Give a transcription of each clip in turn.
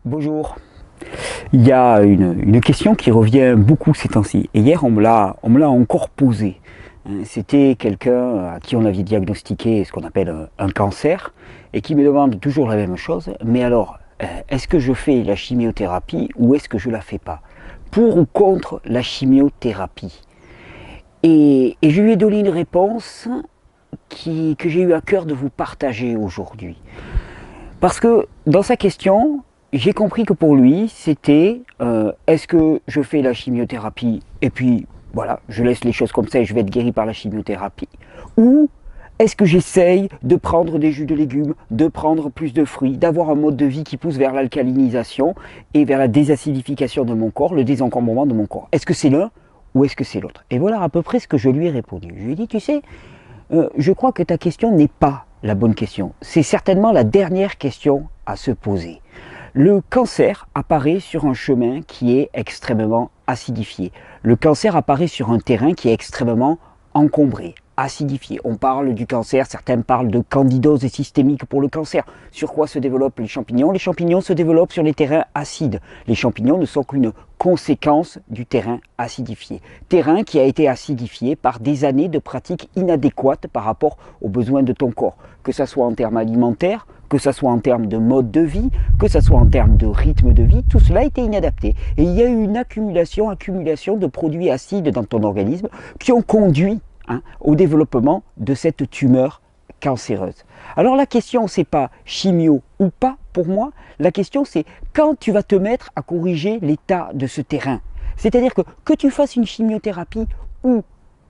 Bonjour. Il y a une question qui revient beaucoup ces temps-ci. Et hier, on me l'a encore posée. C'était quelqu'un à qui on avait diagnostiqué ce qu'on appelle un cancer et qui me demande toujours la même chose. Mais alors, est-ce que je fais la chimiothérapie ou est-ce que je la fais pas? Pour ou contre la chimiothérapie? Et je lui ai donné une réponse que j'ai eu à cœur de vous partager aujourd'hui. Parce que dans sa question, j'ai compris que pour lui, c'était est-ce que je fais la chimiothérapie et puis voilà, je laisse les choses comme ça et je vais être guéri par la chimiothérapie, ou est-ce que j'essaye de prendre des jus de légumes, de prendre plus de fruits, d'avoir un mode de vie qui pousse vers l'alcalinisation et vers la désacidification de mon corps, le désencombrement de mon corps? Est-ce que c'est l'un ou est-ce que c'est l'autre? Et voilà à peu près ce que je lui ai répondu. Je lui ai dit, tu sais, je crois que ta question n'est pas la bonne question. C'est certainement la dernière question à se poser. Le cancer apparaît sur un chemin qui est extrêmement acidifié. Le cancer apparaît sur un terrain qui est extrêmement encombré, acidifié. On parle du cancer, certains parlent de candidose systémique pour le cancer. Sur quoi se développent les champignons? Les champignons se développent sur les terrains acides. Les champignons ne sont qu'une conséquence du terrain acidifié. Terrain qui a été acidifié par des années de pratiques inadéquates par rapport aux besoins de ton corps. Que ce soit en termes alimentaires, que ce soit en termes de mode de vie, que ce soit en termes de rythme de vie, tout cela a été inadapté. Et il y a eu une accumulation de produits acides dans ton organisme qui ont conduit au développement de cette tumeur cancéreuse. Alors la question, c'est pas chimio ou pas pour moi, la question c'est quand tu vas te mettre à corriger l'état de ce terrain. C'est-à-dire que tu fasses une chimiothérapie ou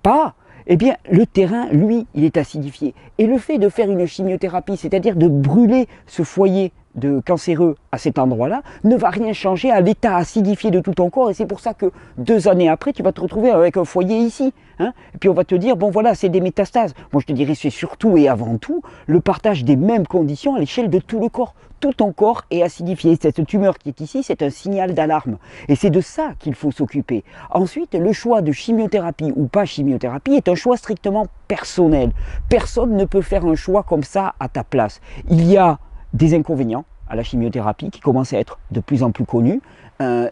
pas, eh bien le terrain, lui, il est acidifié. Et le fait de faire une chimiothérapie, c'est-à-dire de brûler ce foyer de cancéreux à cet endroit-là, ne va rien changer à l'état acidifié de tout ton corps. Et c'est pour ça que 2 années après, tu vas te retrouver avec un foyer ici. Et puis on va te dire, bon voilà, c'est des métastases. Moi je te dirais, c'est surtout et avant tout le partage des mêmes conditions à l'échelle de tout le corps. Tout ton corps est acidifié. Cette tumeur qui est ici, c'est un signal d'alarme. Et c'est de ça qu'il faut s'occuper. Ensuite, le choix de chimiothérapie ou pas chimiothérapie est un choix strictement personnel. Personne ne peut faire un choix comme ça à ta place. Il y a des inconvénients à la chimiothérapie qui commencent à être de plus en plus connus.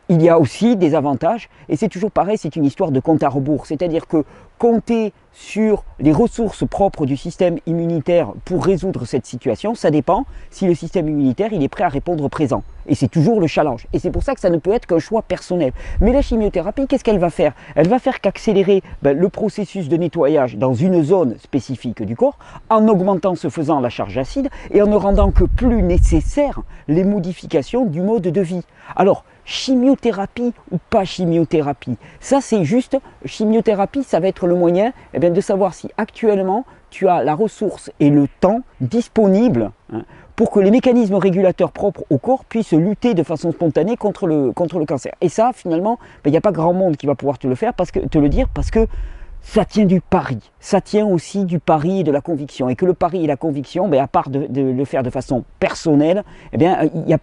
Il y a aussi des avantages et c'est toujours pareil, c'est une histoire de compte à rebours. C'est-à-dire que compter sur les ressources propres du système immunitaire pour résoudre cette situation, ça dépend si le système immunitaire il est prêt à répondre présent. Et c'est toujours le challenge. Et c'est pour ça que ça ne peut être qu'un choix personnel. Mais la chimiothérapie, qu'est-ce qu'elle va faire? Elle va faire qu'accélérer le processus de nettoyage dans une zone spécifique du corps, en augmentant ce faisant la charge acide et en ne rendant que plus nécessaires les modifications du mode de vie. Alors, chimiothérapie ou pas chimiothérapie? Ça c'est juste, chimiothérapie ça va être le moyen de savoir si actuellement tu as la ressource et le temps disponible pour que les mécanismes régulateurs propres au corps puissent lutter de façon spontanée contre le cancer. Et ça finalement, il n'y a pas grand monde qui va pouvoir te le dire parce que ça tient du pari, ça tient aussi du pari et de la conviction. Et que le pari et la conviction, à part de le faire de façon personnelle, il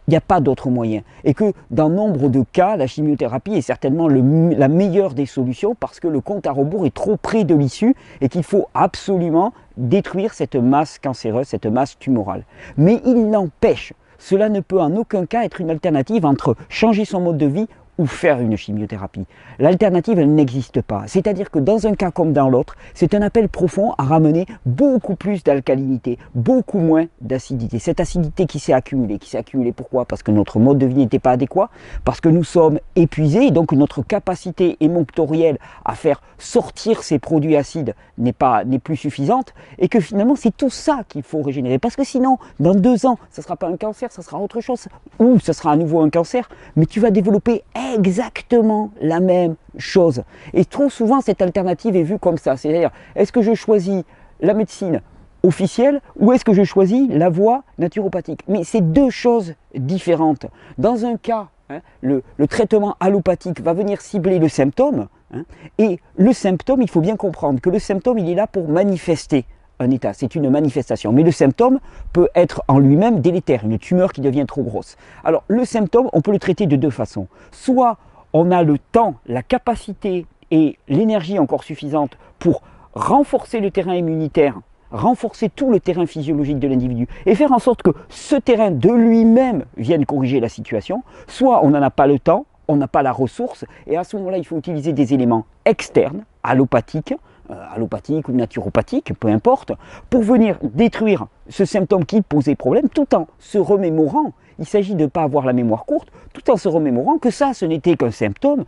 n'y a pas d'autre moyen. Et que dans nombre de cas, la chimiothérapie est certainement la meilleure des solutions parce que le compte à rebours est trop près de l'issue et qu'il faut absolument détruire cette masse cancéreuse, cette masse tumorale. Mais il n'empêche, cela ne peut en aucun cas être une alternative entre changer son mode de vie ou faire une chimiothérapie. L'alternative, elle n'existe pas. C'est-à-dire que dans un cas comme dans l'autre, c'est un appel profond à ramener beaucoup plus d'alcalinité, beaucoup moins d'acidité. Cette acidité qui s'est accumulée pourquoi? Parce que notre mode de vie n'était pas adéquat, parce que nous sommes épuisés, et donc notre capacité émonctorielle à faire sortir ces produits acides n'est plus suffisante, et que finalement c'est tout ça qu'il faut régénérer. Parce que sinon, dans 2 ans, ça ne sera pas un cancer, ça sera autre chose, ou ça sera à nouveau un cancer, mais tu vas développer exactement la même chose. Et trop souvent, cette alternative est vue comme ça. C'est-à-dire, est-ce que je choisis la médecine officielle ou est-ce que je choisis la voie naturopathique? Mais c'est 2 choses différentes. Dans un cas, le traitement allopathique va venir cibler le symptôme. Et le symptôme, il faut bien comprendre que le symptôme, il est là pour manifester un état, c'est une manifestation. Mais le symptôme peut être en lui-même délétère, une tumeur qui devient trop grosse. Alors le symptôme, on peut le traiter de 2 façons. Soit on a le temps, la capacité et l'énergie encore suffisante pour renforcer le terrain immunitaire renforcer tout le terrain physiologique de l'individu et faire en sorte que ce terrain de lui-même vienne corriger la situation, soit on n'en a pas le temps, on n'a pas la ressource, et à ce moment-là, il faut utiliser des éléments externes, allopathiques ou naturopathiques, peu importe, pour venir détruire ce symptôme qui posait problème, tout en se remémorant. Il s'agit de ne pas avoir la mémoire courte, tout en se remémorant que ça, ce n'était qu'un symptôme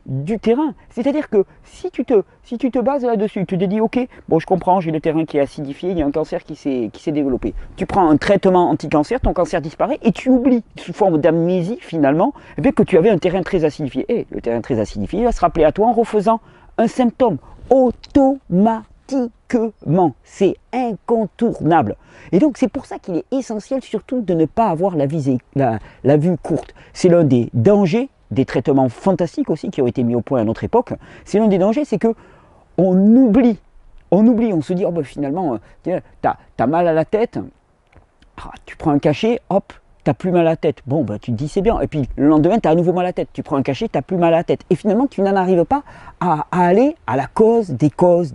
du terrain. C'est-à-dire que si tu te bases là-dessus, tu te dis, ok, bon, je comprends, j'ai le terrain qui est acidifié, il y a un cancer qui s'est développé. Tu prends un traitement anti-cancer, ton cancer disparaît, et tu oublies, sous forme d'amnésie finalement, eh bien, que tu avais un terrain très acidifié. Et le terrain très acidifié, il va se rappeler à toi en refaisant un symptôme automatiquement. C'est incontournable. Et donc c'est pour ça qu'il est essentiel surtout de ne pas avoir la vue courte. C'est l'un des dangers des traitements fantastiques aussi qui ont été mis au point à notre époque. C'est l'un des dangers, c'est que on oublie, on se dit, oh ben finalement, t'as mal à la tête, tu prends un cachet, hop, t'as plus mal à la tête. Bon, ben, tu te dis c'est bien. Et puis le lendemain, t'as à nouveau mal à la tête. Tu prends un cachet, t'as plus mal à la tête. Et finalement, tu n'en arrives pas à aller à la cause des causes.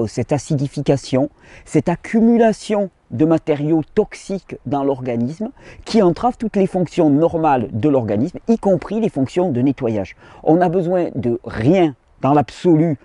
Cette acidification, cette accumulation de matériaux toxiques dans l'organisme qui entravent toutes les fonctions normales de l'organisme, y compris les fonctions de nettoyage. On a besoin de rien dans l'absolu,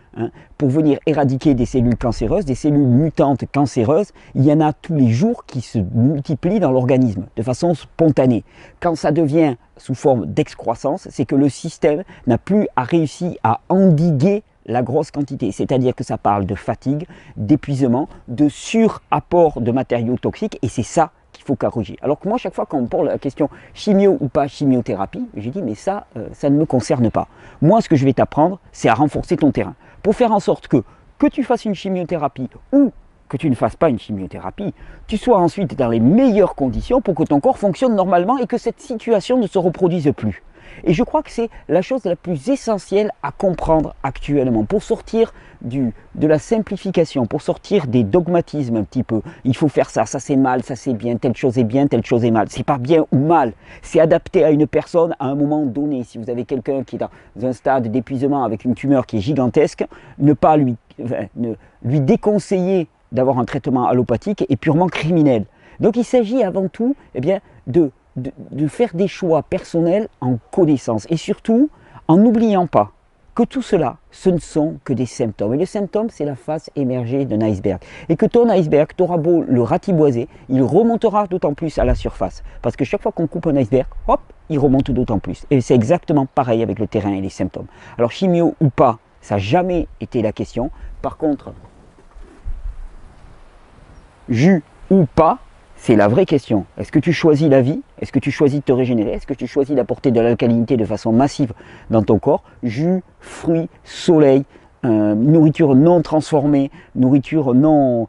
pour venir éradiquer des cellules cancéreuses, des cellules mutantes cancéreuses. Il y en a tous les jours qui se multiplient dans l'organisme de façon spontanée. Quand ça devient sous forme d'excroissance, c'est que le système n'a plus réussi à endiguer la grosse quantité, c'est-à-dire que ça parle de fatigue, d'épuisement, de surapport de matériaux toxiques, et c'est ça qu'il faut corriger. Alors que moi, chaque fois qu'on me pose la question chimio ou pas chimiothérapie, je dis mais ça ne me concerne pas. Moi, ce que je vais t'apprendre, c'est à renforcer ton terrain, pour faire en sorte que tu fasses une chimiothérapie ou que tu ne fasses pas une chimiothérapie, tu sois ensuite dans les meilleures conditions pour que ton corps fonctionne normalement et que cette situation ne se reproduise plus. Et je crois que c'est la chose la plus essentielle à comprendre actuellement pour sortir de la simplification, pour sortir des dogmatismes un petit peu. Il faut faire ça, ça c'est mal, ça c'est bien, telle chose est bien, telle chose est mal. C'est pas bien ou mal, c'est adapté à une personne à un moment donné. Si vous avez quelqu'un qui est dans un stade d'épuisement avec une tumeur qui est gigantesque, ne lui déconseiller d'avoir un traitement allopathique est purement criminel. Donc il s'agit avant tout de faire des choix personnels en connaissance et surtout en n'oubliant pas que tout cela, ce ne sont que des symptômes. Et le symptôme, c'est la face émergée d'un iceberg. Et que ton iceberg, tu auras beau le ratiboiser, il remontera d'autant plus à la surface. Parce que chaque fois qu'on coupe un iceberg, hop, il remonte d'autant plus. Et c'est exactement pareil avec le terrain et les symptômes. Alors chimio ou pas, ça n'a jamais été la question. Par contre, jus ou pas, c'est la vraie question. Est-ce que tu choisis la vie? Est-ce que tu choisis de te régénérer? Est-ce que tu choisis d'apporter de l'alcalinité de façon massive dans ton corps? Jus, fruits, soleil, nourriture non transformée, nourriture non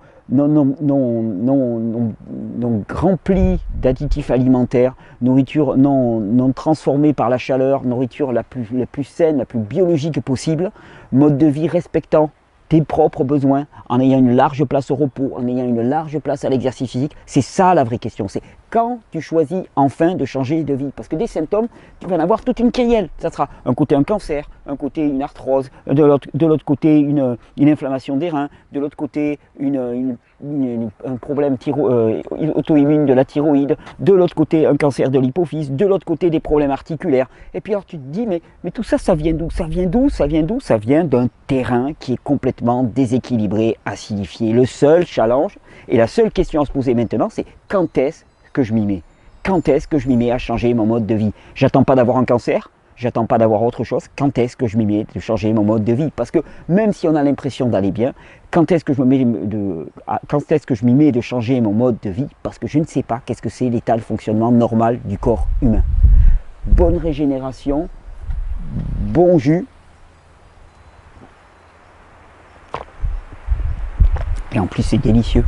remplie d'additifs alimentaires, nourriture non transformée par la chaleur, nourriture la plus saine, la plus biologique possible, mode de vie respectant tes propres besoins, en ayant une large place au repos, en ayant une large place à l'exercice physique. C'est ça la vraie question, c'est quand tu choisis enfin de changer de vie. Parce que des symptômes, tu vas en avoir toute une kyrielle. Ça sera un côté un cancer, un côté une arthrose, de l'autre côté une inflammation des reins, de l'autre côté un problème auto-immune de la thyroïde, de l'autre côté un cancer de l'hypophyse, de l'autre côté des problèmes articulaires. Et puis alors tu te dis, mais tout ça, ça vient d'où? Ça vient d'un terrain qui est complètement déséquilibré, acidifié. Le seul challenge et la seule question à se poser maintenant, c'est quand est-ce que je m'y mets? Quand est-ce que je m'y mets à changer mon mode de vie? J'attends pas d'avoir un cancer, j'attends pas d'avoir autre chose. Quand est-ce que je m'y mets de changer mon mode de vie? Parce que même si on a l'impression d'aller bien, quand est-ce que je m'y mets de changer mon mode de vie? Parce que je ne sais pas qu'est-ce que c'est l'état de fonctionnement normal du corps humain. Bonne régénération, bon jus. Et en plus c'est délicieux.